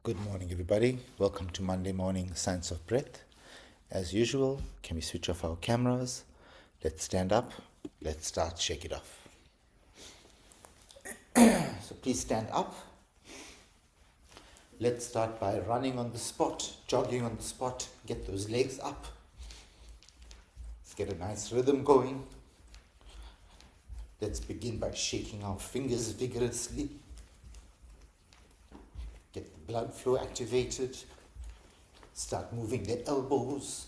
Good morning, everybody. Welcome to Monday Morning Science of Breath. As usual, can we switch off our cameras? Let's stand up. Let's start Shake It Off. So please stand up. Let's start by running on the spot, jogging on the spot. Get those legs up. Let's get a nice rhythm going. Let's begin by shaking our fingers vigorously. Get the blood flow activated. Start moving the elbows,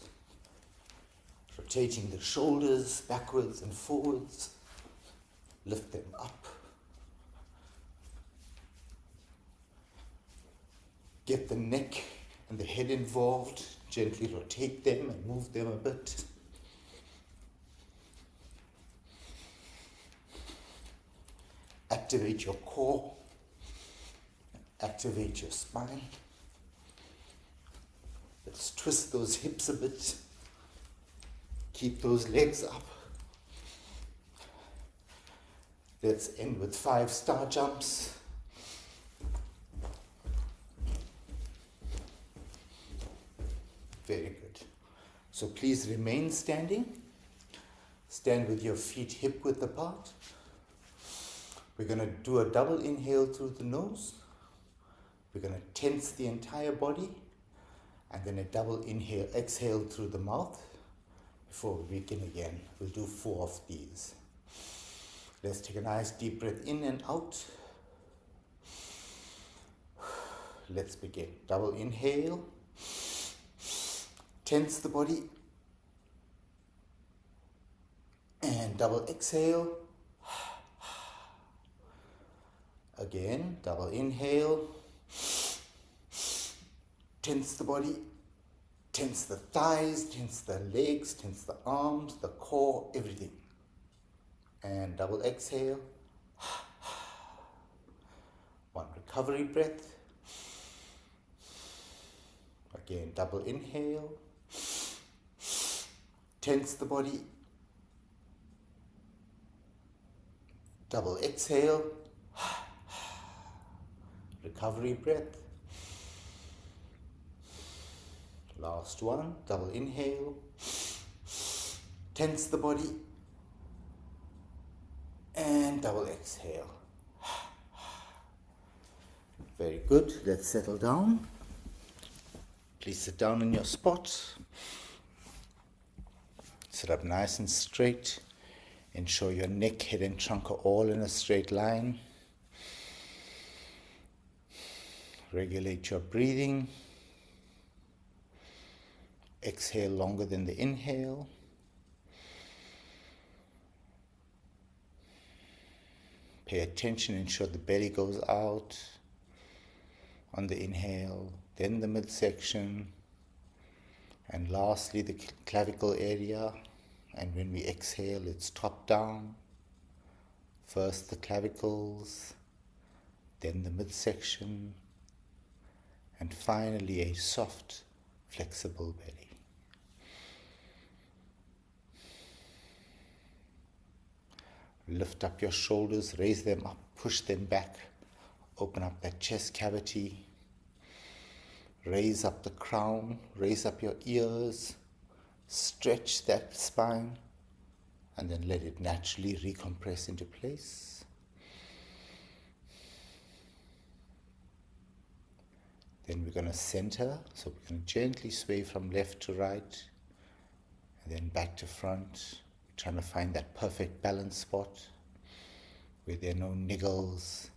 rotating the shoulders backwards and forwards. Lift them up. Get the neck and the head involved. Gently rotate them and move them a bit. Activate your core. Activate your spine. Let's twist those hips a bit. Keep those legs up. Let's end with 5 star jumps. Very good. So please remain standing. Stand with your feet hip width apart. We're going to do a double inhale through the nose. We're going to tense the entire body, and then a double inhale, exhale through the mouth before we begin again. We'll do 4 of these. Let's take a nice deep breath in and out. Let's begin. Double inhale. Tense the body. And double exhale. Again, double inhale. Tense the body, tense the thighs, tense the legs, tense the arms, the core, everything. And double exhale. One recovery breath. Again, double inhale. Tense the body. Double exhale. Recovery breath. Last one, double inhale. Tense the body. And double exhale. Very good. Let's settle down. Please sit down in your spot. Sit up nice and straight. Ensure your neck, head and trunk are all in a straight line. Regulate your breathing. Exhale longer than the inhale. Pay attention, ensure the belly goes out on the inhale, then the midsection, and lastly the clavicle area. And when we exhale, it's top down. First the clavicles, then the midsection, and finally a soft, flexible belly. Lift up your shoulders, raise them up, push them back, open up that chest cavity, raise up the crown, raise up your ears, stretch that spine, and then let it naturally recompress into place. Then we're going to center, so we're going to gently sway from left to right, and then back to front. Trying to find that perfect balance spot where there are no niggles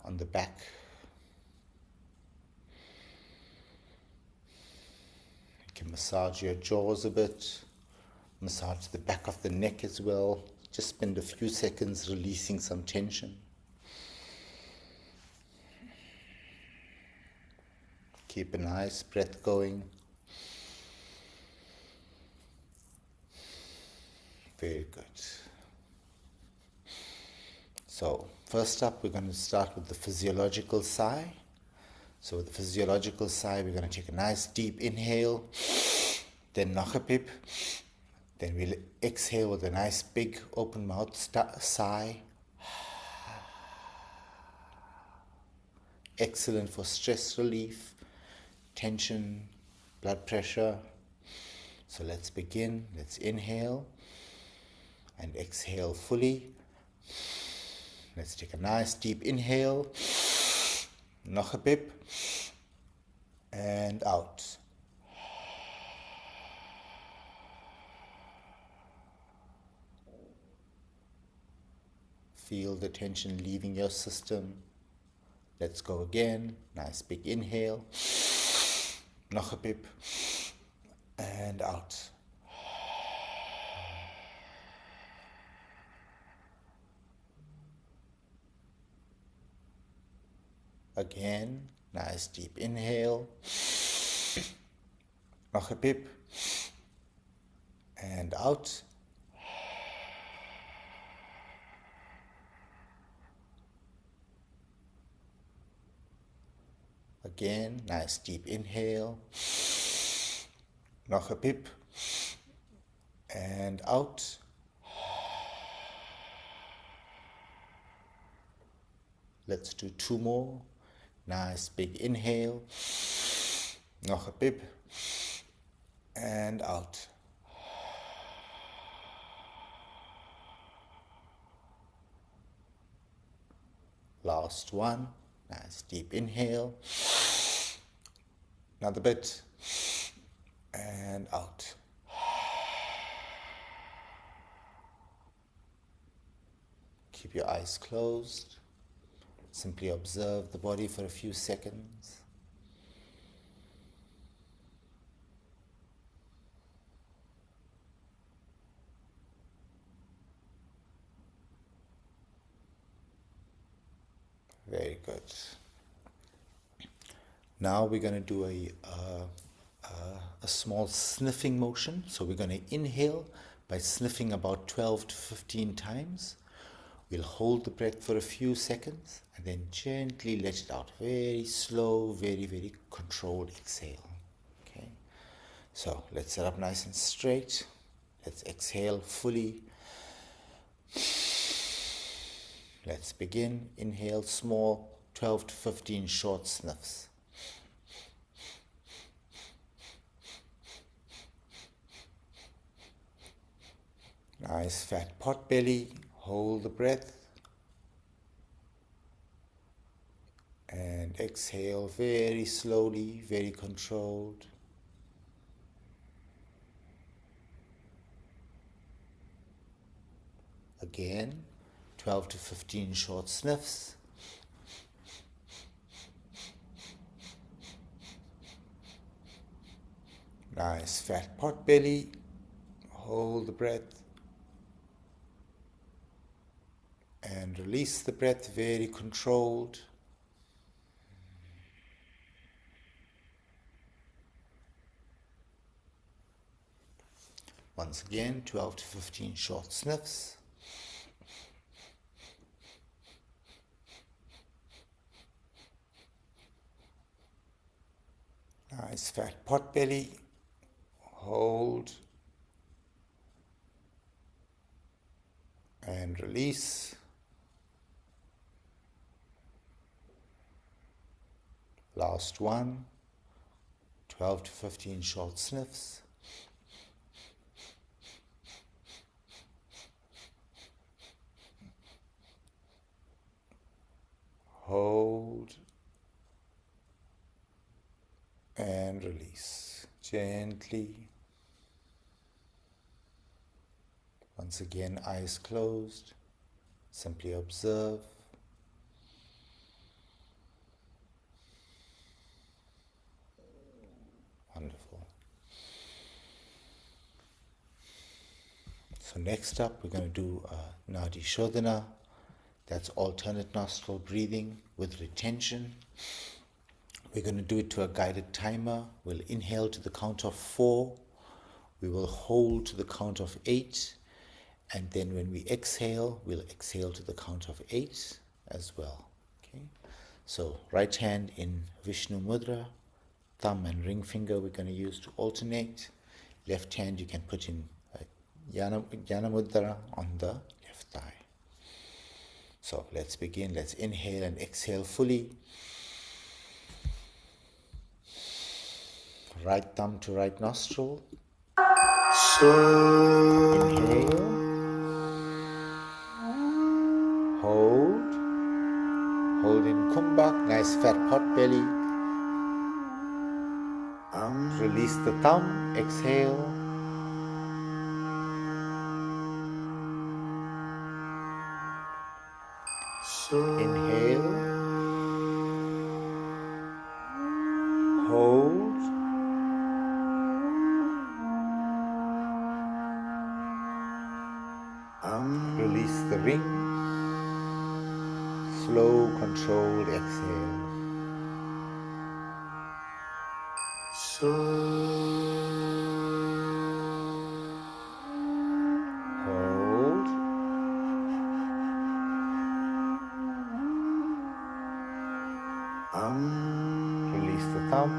on the back. You can massage your jaws a bit, massage the back of the neck as well. Just spend a few seconds releasing some tension. Keep a nice breath going. Very good. So first up, we're going to start with the physiological sigh. So with the physiological sigh, we're going to take a nice deep inhale, then nog 'n pip. Then we'll exhale with a nice big open mouth sigh. excellent for stress relief, tension, blood pressure. So let's begin. Let's inhale and exhale fully. Let's take a nice deep inhale. Nog 'n pip. And out. Feel the tension leaving your system. Let's go again. Nice big inhale. Nog 'n pip. And out. Again, nice deep inhale. Nog 'n pip. And out. Again, nice deep inhale. Nog 'n pip. And out. Let's do 2 more. Nice big inhale. Nog 'n pip. And out. Last one. Nice deep inhale. Another bit. And out. Keep your eyes closed. Simply observe the body for a few seconds. Very good. Now we're going to do a small sniffing motion. So we're going to inhale by sniffing about 12 to 15 times. We'll hold the breath for a few seconds and then gently let it out. Very slow, very, very controlled exhale. Okay. So let's sit up nice and straight. Let's exhale fully. Let's begin. Inhale small, 12 to 15 short sniffs. Nice fat pot belly. Hold the breath. And exhale very slowly, very controlled. Again, 12 to 15 short sniffs. Nice fat pot belly. Hold the breath. And release the breath, very controlled. Once again, 12 to 15 short sniffs. Nice fat pot belly. Hold. And release. Last one. 12 to 15 short sniffs. Hold and release gently. Once again, eyes closed. Simply observe. Wonderful. So next up, we're going to do Nadi Shodhana. That's alternate nostril breathing with retention. We're going to do it to a guided timer. We'll inhale to the count of 4. We will hold to the count of 8. And then when we exhale, we'll exhale to the count of 8 as well. Okay. So right hand in Vishnu Mudra, thumb and ring finger we're going to use to alternate. Left hand you can put in Jnana Mudra on the left thigh. So let's begin. Let's inhale and exhale fully. Right thumb to right nostril. So Inhale. Hold. Hold in kumbhak, nice fat pot belly. Release the thumb. Exhale. Inhale. Hold. Release the ring. Slow, controlled exhale. Hold. Release the thumb.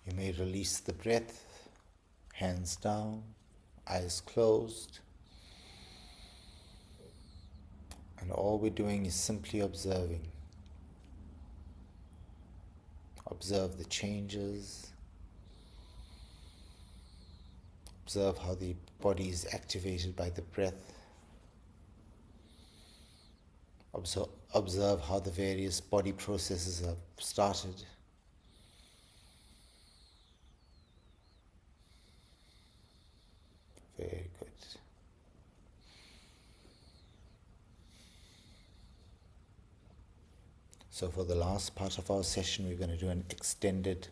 You may release the breath, hands down, eyes closed. And all we're doing is simply observing. Observe the changes. Observe how the body is activated by the breath. Observe how the various body processes have started. Very good. So for the last part of our session, we're going to do an extended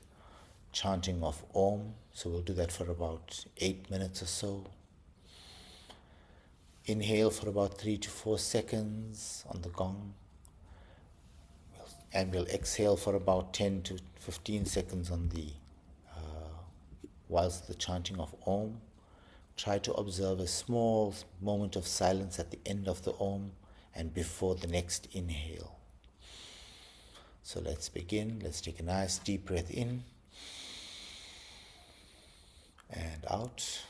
chanting of Om. So we'll do that for about 8 minutes or so. Inhale for about 3 to 4 seconds on the gong. And we'll exhale for about 10 to 15 seconds on the whilst the chanting of Om. Try to observe a small moment of silence at the end of the Om and before the next inhale. So let's begin. Let's take a nice deep breath in and out.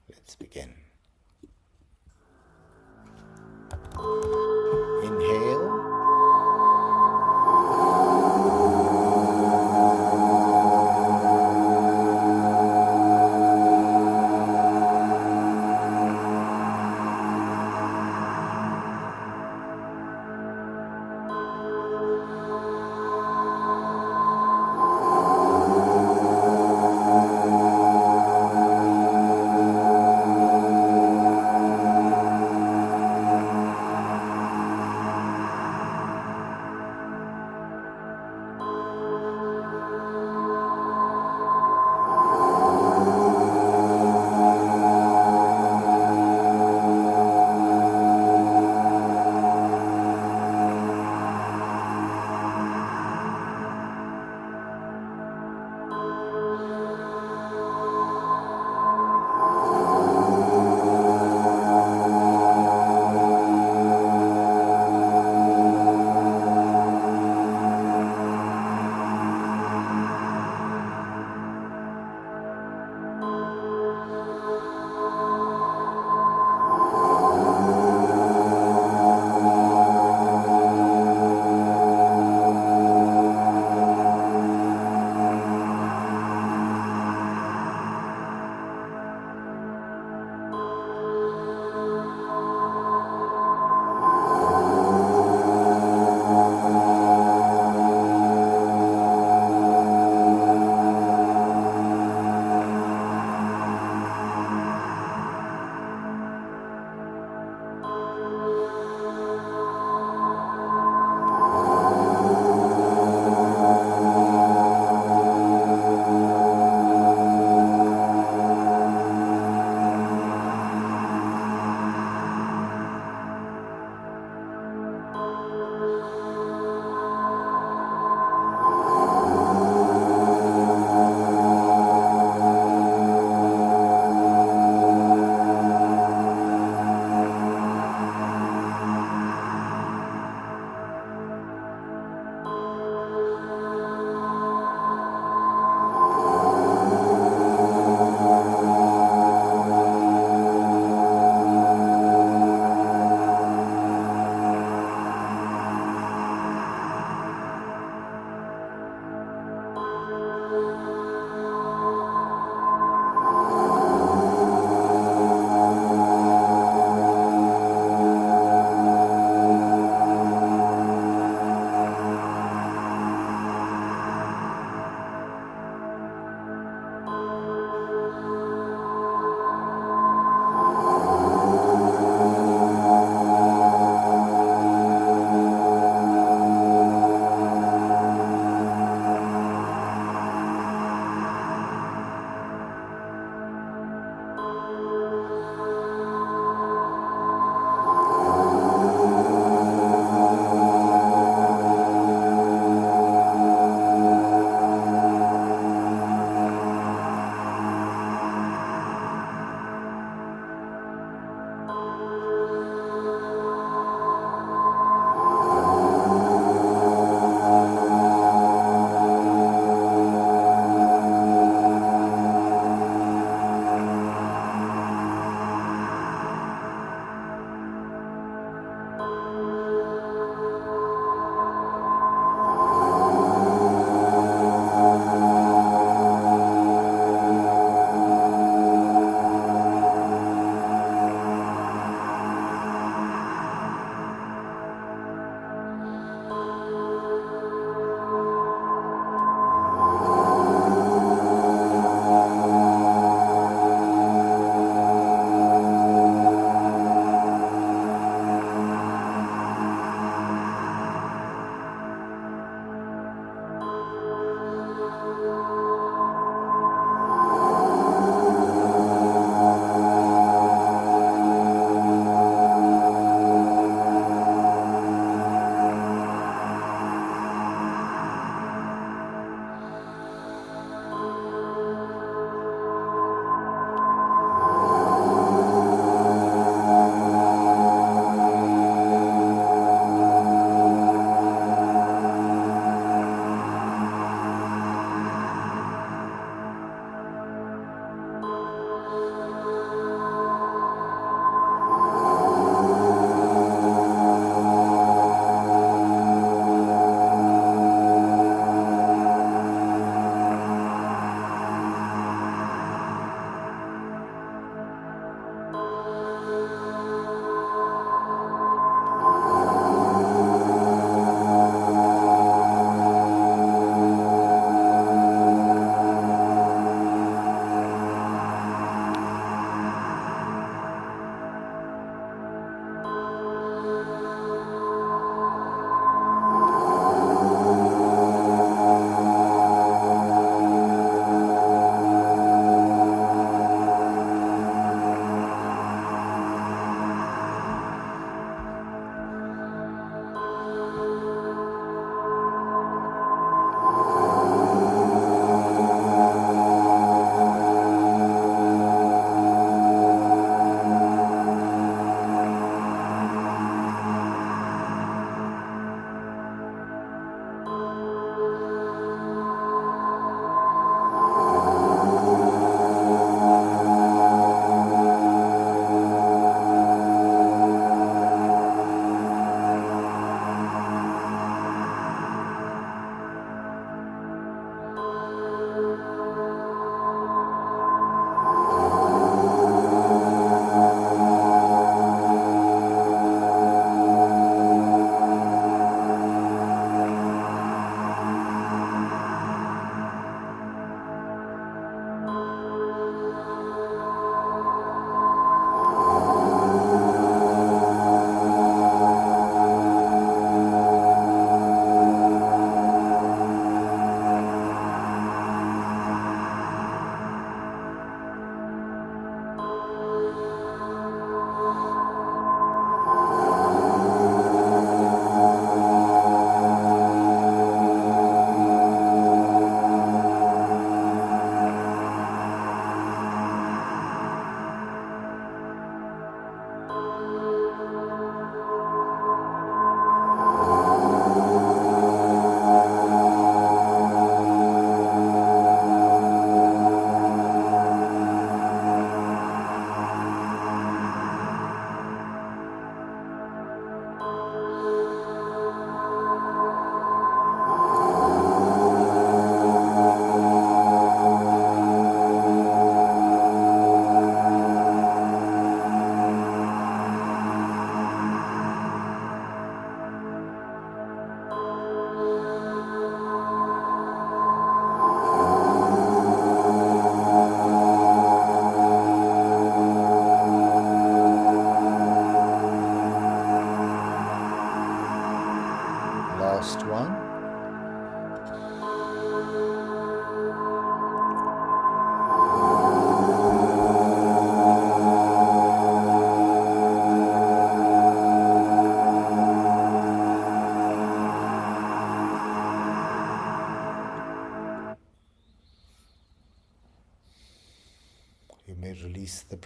Let's begin.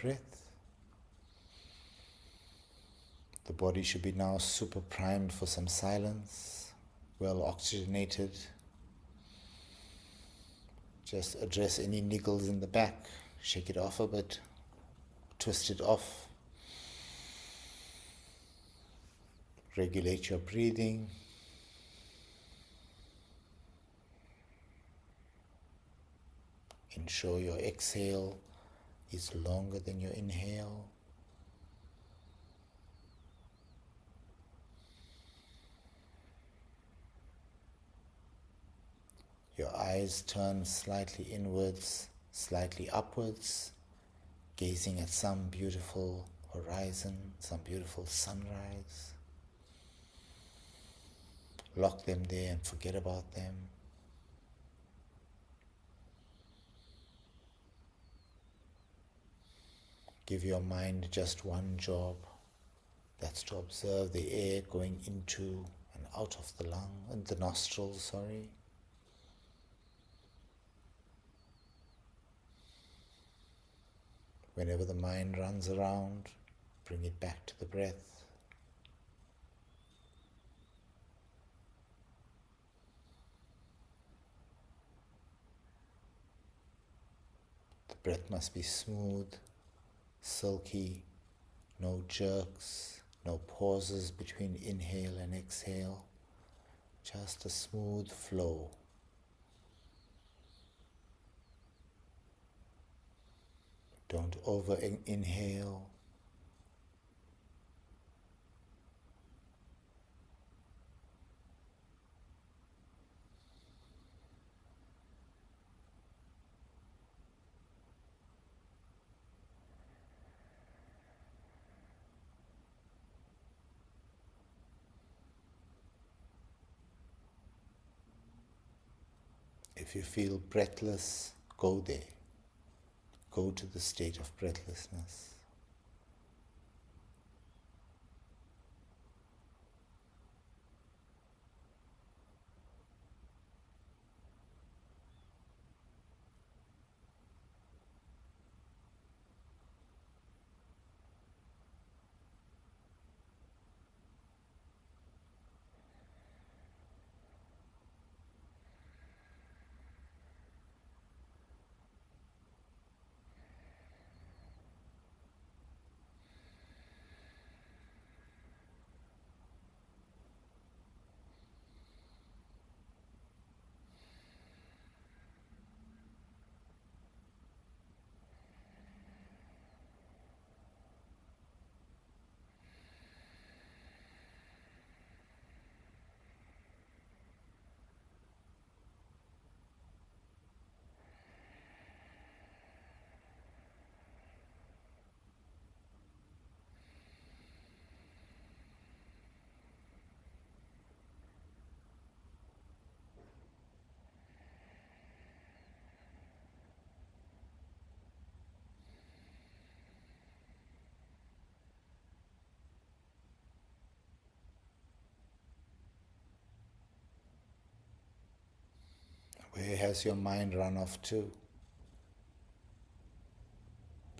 breath. The body should be now super primed for some silence, well oxygenated. Just address any niggles in the back, shake it off a bit, twist it off. Regulate your breathing. Ensure your exhale is longer than your inhale. Your eyes turn slightly inwards, slightly upwards, gazing at some beautiful horizon, some beautiful sunrise. Lock them there and forget about them. Give your mind just one job. That's to observe the air going into and out of the lung and the nostrils, Whenever the mind runs around, bring it back to the breath. The breath must be smooth, silky, no jerks, no pauses between inhale and exhale, just a smooth flow. Don't over inhale. If you feel breathless, go there. Go to the state of breathlessness. Where has your mind run off to?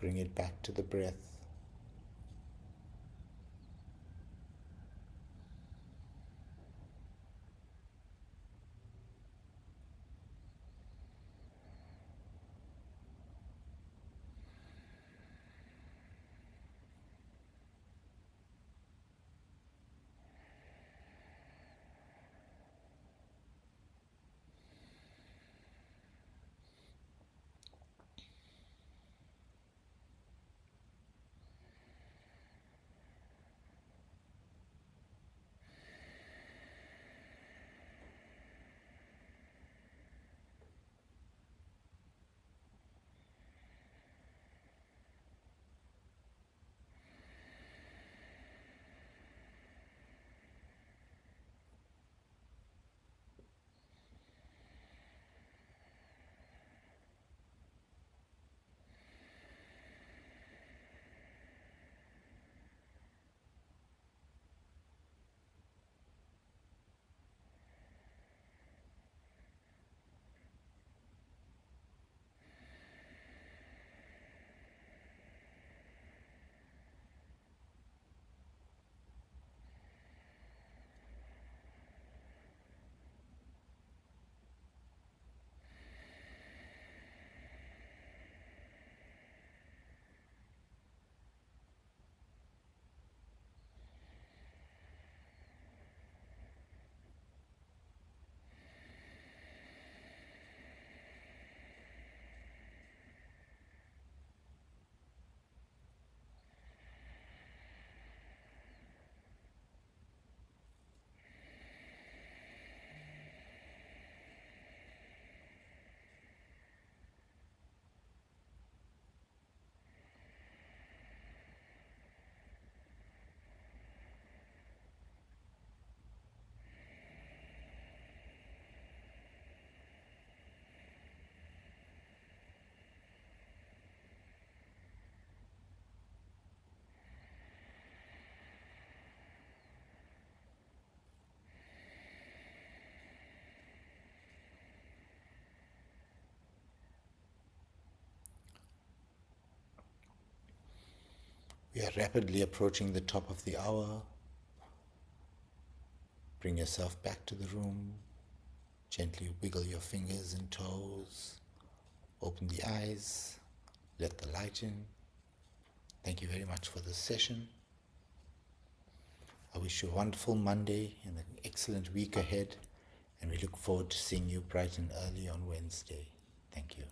Bring it back to the breath. We are rapidly approaching the top of the hour. Bring yourself back to the room. Gently wiggle your fingers and toes. Open the eyes. Let the light in. Thank you very much for this session. I wish you a wonderful Monday and an excellent week ahead, and we look forward to seeing you bright and early on Wednesday. Thank you.